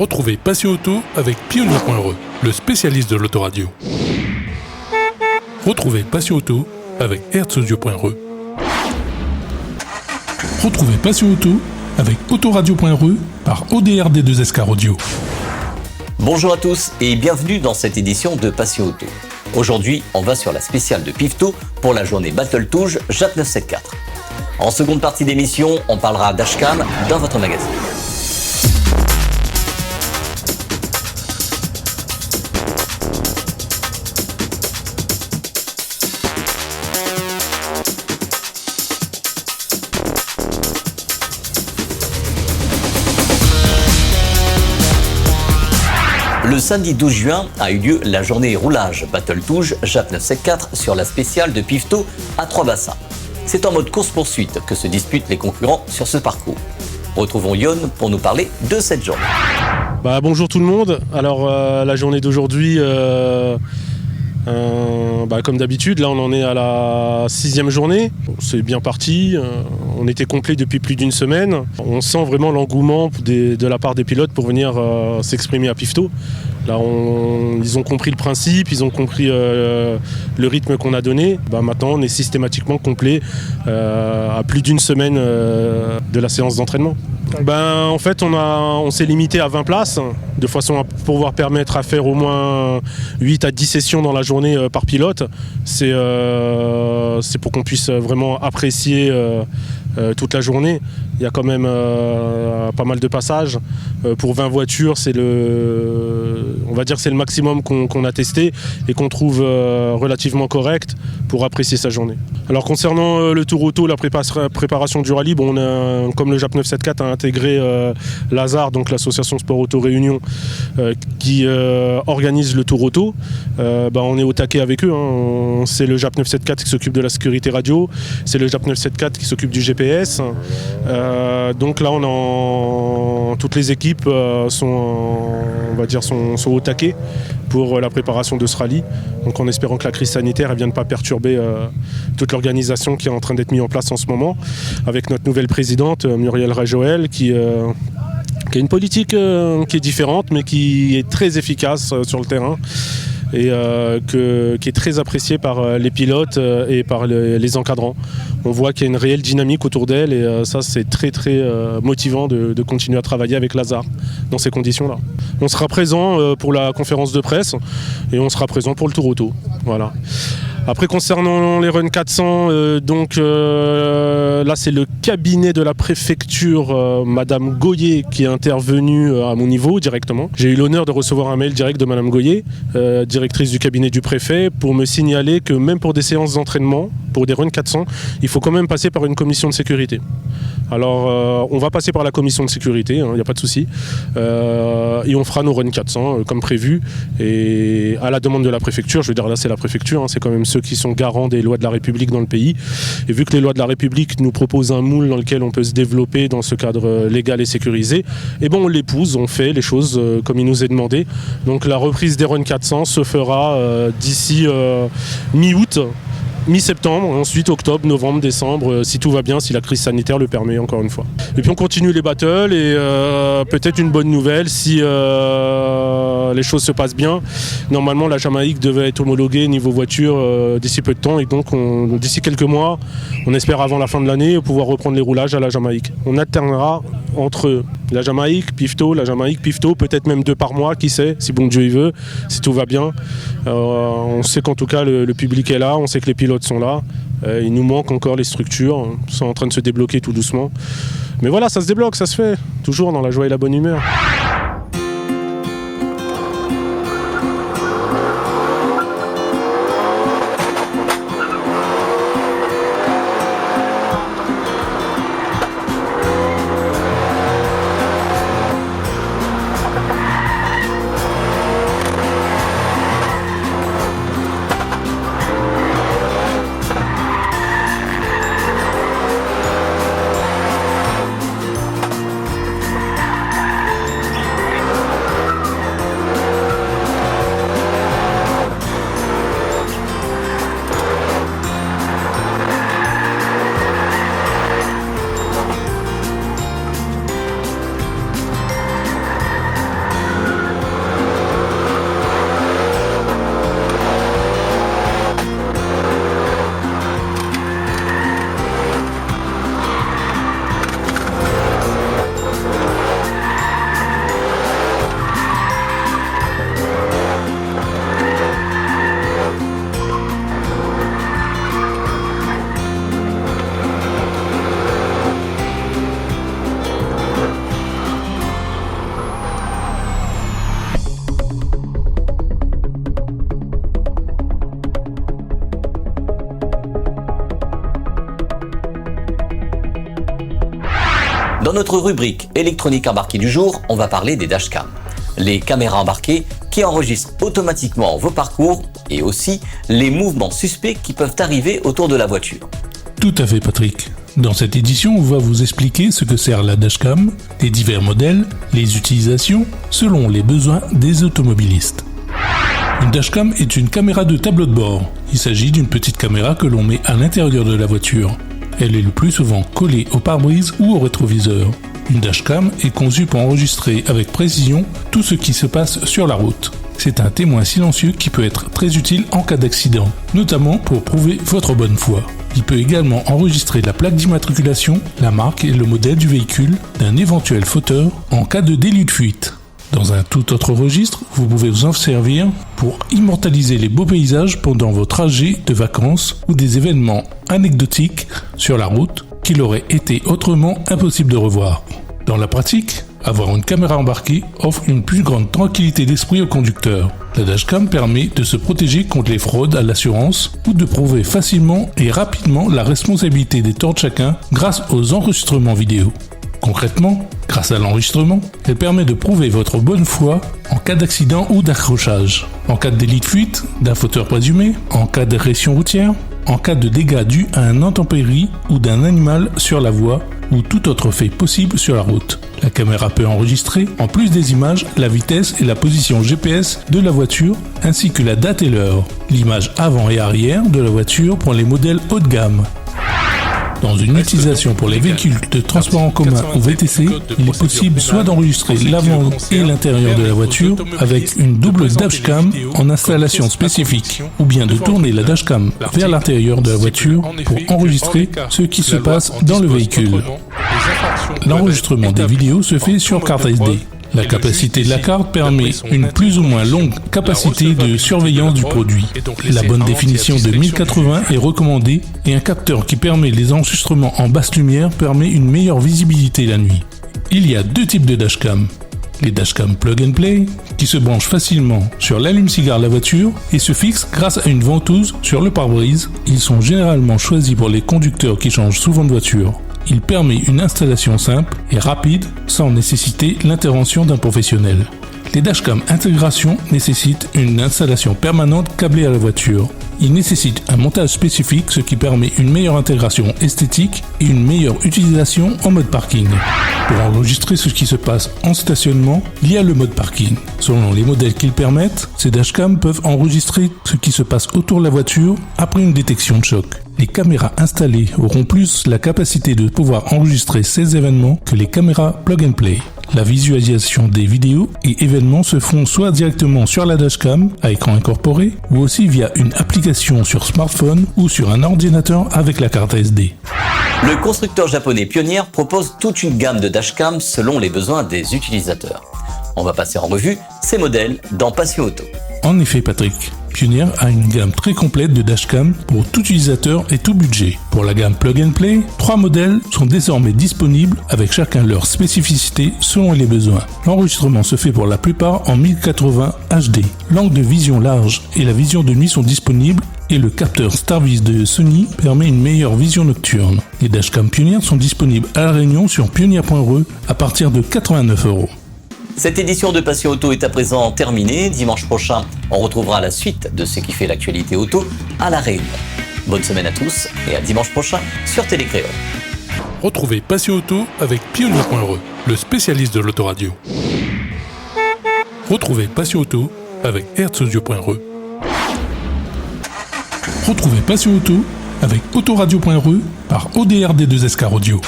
Retrouvez Passion Auto avec Pionnier.re, le spécialiste de l'autoradio. Retrouvez Passion Auto avec Herzaudio.re. Retrouvez Passion Auto avec Autoradio.re par ODRD2SK Audio. Bonjour à tous et bienvenue dans cette édition de Passion Auto. Aujourd'hui, on va sur la spéciale de Pifto pour la journée Battle Touge JAT 974. En seconde partie d'émission, on parlera dashcam dans votre magazine. Le samedi 12 juin a eu lieu la journée roulage Battle Touge JAT 974 sur la spéciale de Pifto à Trois-Bassins. C'est en mode course-poursuite que se disputent les concurrents sur ce parcours. Retrouvons Yon pour nous parler de cette journée. Bonjour tout le monde. Alors la journée d'aujourd'hui, comme d'habitude, là on en est à la 6e journée. C'est bien parti, on était complet depuis plus d'une semaine. On sent vraiment l'engouement de la part des pilotes pour venir s'exprimer à Pifto. Là, ils ont compris le principe, ils ont compris le rythme qu'on a donné. Maintenant, on est systématiquement complet à plus d'une semaine de la séance d'entraînement. En fait, on s'est limité à 20 places, de façon à pouvoir permettre à faire au moins 8 à 10 sessions dans la journée par pilote. C'est pour qu'on puisse vraiment apprécier toute la journée. Il y a quand même pas mal de passages. Pour 20 voitures, on va dire que c'est le maximum qu'on a testé et qu'on trouve relativement correct pour apprécier sa journée. Alors concernant le Tour Auto, la préparation du rallye, comme le JAT 974 a intégré l'ASAR, donc l'association Sport Auto Réunion, qui organise le Tour Auto, on est au taquet avec eux. C'est le JAT 974 qui s'occupe de la sécurité radio, c'est le JAT 974 qui s'occupe du GPS. Donc là, toutes les équipes sont au taquet pour la préparation de ce rallye. Donc en espérant que la crise sanitaire ne vienne pas perturber toute l'organisation qui est en train d'être mise en place en ce moment, avec notre nouvelle présidente, Muriel Rajoel, qui a une politique qui est différente, mais qui est très efficace sur le terrain. Et qui est très appréciée par les pilotes et par les encadrants. On voit qu'il y a une réelle dynamique autour d'elle et ça c'est très très motivant de continuer à travailler avec Lazare dans ces conditions-là. On sera présent pour la conférence de presse et on sera présent pour le Tour Auto. Voilà. Après concernant les Run 400, là c'est le cabinet de la préfecture, Madame Goyer, qui est intervenue à mon niveau directement. J'ai eu l'honneur de recevoir un mail direct de Madame Goyer, directrice du cabinet du préfet, pour me signaler que même pour des séances d'entraînement, pour des Run 400, il faut quand même passer par une commission de sécurité. Alors on va passer par la commission de sécurité, il n'y a pas de souci, et on fera nos Run 400 comme prévu, et à la demande de la préfecture. Je veux dire, là c'est la préfecture, c'est quand même ceux qui sont garants des lois de la République dans le pays. Et vu que les lois de la République nous proposent un moule dans lequel on peut se développer dans ce cadre légal et sécurisé, on l'épouse, on fait les choses comme il nous est demandé. Donc la reprise des Run 400 se fera d'ici mi-août, mi-septembre, ensuite octobre, novembre, décembre, si tout va bien, si la crise sanitaire le permet, encore une fois. Et puis on continue les battles et peut-être une bonne nouvelle si les choses se passent bien. Normalement, la Jamaïque devait être homologuée niveau voiture d'ici peu de temps et donc d'ici quelques mois, on espère avant la fin de l'année pouvoir reprendre les roulages à la Jamaïque. On alternera entre la Jamaïque, Pifto, peut-être même 2 par mois, qui sait, si bon Dieu y veut, si tout va bien. On sait qu'en tout cas le public est là, on sait que les pilotes sont là. Il nous manque encore les structures, sont en train de se débloquer tout doucement. Mais voilà, ça se débloque, ça se fait, toujours dans la joie et la bonne humeur. Dans notre rubrique électronique embarquée du jour, on va parler des dashcams. Les caméras embarquées qui enregistrent automatiquement vos parcours et aussi les mouvements suspects qui peuvent arriver autour de la voiture. Tout à fait Patrick. Dans cette édition, on va vous expliquer ce que sert la dashcam, les divers modèles, les utilisations selon les besoins des automobilistes. Une dashcam est une caméra de tableau de bord. Il s'agit d'une petite caméra que l'on met à l'intérieur de la voiture. Elle est le plus souvent collée au pare-brise ou au rétroviseur. Une dashcam est conçue pour enregistrer avec précision tout ce qui se passe sur la route. C'est un témoin silencieux qui peut être très utile en cas d'accident, notamment pour prouver votre bonne foi. Il peut également enregistrer la plaque d'immatriculation, la marque et le modèle du véhicule d'un éventuel fauteur en cas de délit de fuite. Dans un tout autre registre, vous pouvez vous en servir pour immortaliser les beaux paysages pendant vos trajets de vacances ou des événements anecdotiques sur la route qu'il aurait été autrement impossible de revoir. Dans la pratique, avoir une caméra embarquée offre une plus grande tranquillité d'esprit au conducteur. La dashcam permet de se protéger contre les fraudes à l'assurance ou de prouver facilement et rapidement la responsabilité des torts de chacun grâce aux enregistrements vidéo. Concrètement, grâce à l'enregistrement, elle permet de prouver votre bonne foi en cas d'accident ou d'accrochage, en cas de délit de fuite, d'un fauteur présumé, en cas d'agression routière, en cas de dégâts dus à un intempérie ou d'un animal sur la voie ou tout autre fait possible sur la route. La caméra peut enregistrer, en plus des images, la vitesse et la position GPS de la voiture, ainsi que la date et l'heure, l'image avant et arrière de la voiture pour les modèles haut de gamme. Dans une utilisation pour les véhicules de transport en commun ou VTC, il est possible soit d'enregistrer l'avant et l'intérieur de la voiture avec une double dashcam en installation spécifique, ou bien de tourner la dashcam vers l'intérieur de la voiture pour enregistrer ce qui se passe dans le véhicule. L'enregistrement des vidéos se fait sur carte SD. La capacité de la carte permet une plus ou moins longue capacité de surveillance du produit. La bonne définition de 1080 est recommandée et un capteur qui permet les enregistrements en basse lumière permet une meilleure visibilité la nuit. Il y a deux types de dashcam. Les dashcam plug and play, qui se branchent facilement sur l'allume-cigare de la voiture et se fixent grâce à une ventouse sur le pare-brise. Ils sont généralement choisis pour les conducteurs qui changent souvent de voiture. Il permet une installation simple et rapide sans nécessiter l'intervention d'un professionnel. Les dashcam intégration nécessitent une installation permanente câblée à la voiture. Ils nécessitent un montage spécifique, ce qui permet une meilleure intégration esthétique et une meilleure utilisation en mode parking. Pour enregistrer ce qui se passe en stationnement, il y a le mode parking. Selon les modèles qu'ils permettent, ces dashcams peuvent enregistrer ce qui se passe autour de la voiture après une détection de choc. Les caméras installées auront plus la capacité de pouvoir enregistrer ces événements que les caméras plug and play. La visualisation des vidéos et événements se font soit directement sur la dashcam à écran incorporé ou aussi via une application sur smartphone ou sur un ordinateur avec la carte SD. Le constructeur japonais Pioneer propose toute une gamme de dashcams selon les besoins des utilisateurs. On va passer en revue ces modèles dans Passion Auto. En effet Patrick, Pioneer a une gamme très complète de dashcam pour tout utilisateur et tout budget. Pour la gamme Plug and Play, 3 modèles sont désormais disponibles avec chacun leur spécificité selon les besoins. L'enregistrement se fait pour la plupart en 1080 HD. L'angle de vision large et la vision de nuit sont disponibles et le capteur StarVis de Sony permet une meilleure vision nocturne. Les dashcams Pioneer sont disponibles à La Réunion sur pioneer.re à partir de 89 €. Cette édition de Passion Auto est à présent terminée. Dimanche prochain, on retrouvera la suite de ce qui fait l'actualité auto à La Réunion. Bonne semaine à tous et à dimanche prochain sur Télécréole. Retrouvez Passion Auto avec Pioneer.re, le spécialiste de l'autoradio. Retrouvez Passion Auto avec Herzaudio.re. Retrouvez Passion Auto avec Autoradio.re par ODRD2SK Audio.